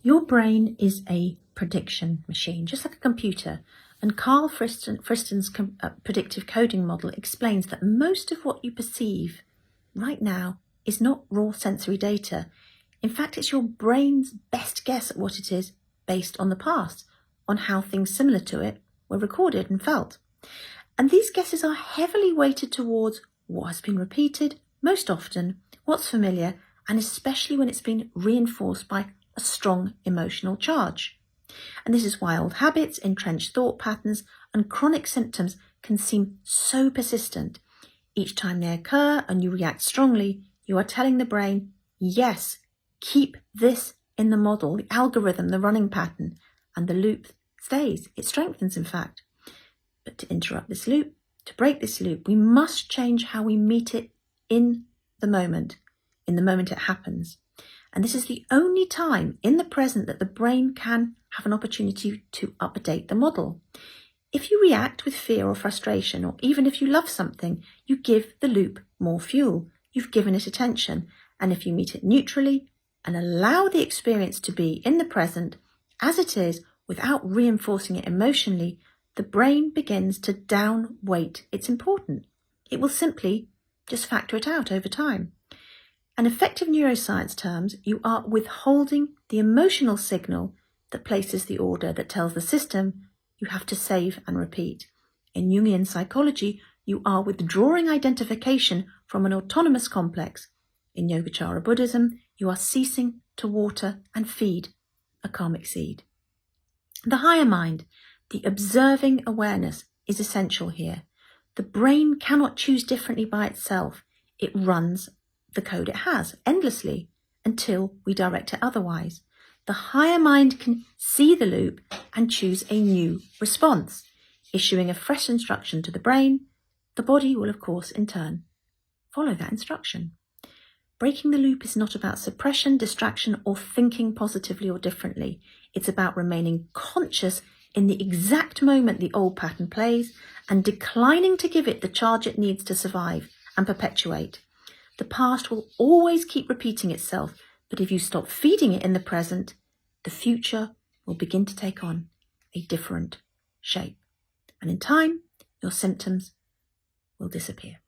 Your brain is a prediction machine, just like a computer. And Carl Friston's predictive coding model explains that most of what you perceive right now is not raw sensory data. In fact, it's your brain's best guess at what it is based on the past, on how things similar to it were recorded and felt. And these guesses are heavily weighted towards what has been repeated most often, what's familiar, and especially when it's been reinforced by a strong emotional charge. And this is why old habits, entrenched thought patterns, and chronic symptoms can seem so persistent. Each time they occur and you react strongly, you are telling the brain, yes, keep this in the model, the algorithm, the running pattern, and the loop stays. It strengthens, in fact. But to interrupt this loop, to break this loop, we must change how we meet it in the moment it happens. And this is the only time in the present that the brain can have an opportunity to update the model. If you react with fear or frustration, or even if you love something, you give the loop more fuel. You've given it attention. And if you meet it neutrally and allow the experience to be in the present as it is without reinforcing it emotionally, the brain begins to downweight its importance. It will simply just factor it out over time. In effective neuroscience terms, you are withholding the emotional signal that places the order, that tells the system you have to save and repeat. In Jungian psychology, you are withdrawing identification from an autonomous complex. In Yogacara Buddhism, you are ceasing to water and feed a karmic seed. The higher mind, the observing awareness, is essential here. The brain cannot choose differently by itself. It runs the code it has endlessly until we direct it otherwise. The higher mind can see the loop and choose a new response, issuing a fresh instruction to the brain. The body will, of course, in turn, follow that instruction. Breaking the loop is not about suppression, distraction, or thinking positively or differently. It's about remaining conscious in the exact moment the old pattern plays and declining to give it the charge it needs to survive and perpetuate. The past will always keep repeating itself, but if you stop feeding it in the present, the future will begin to take on a different shape. And in time, your symptoms will disappear.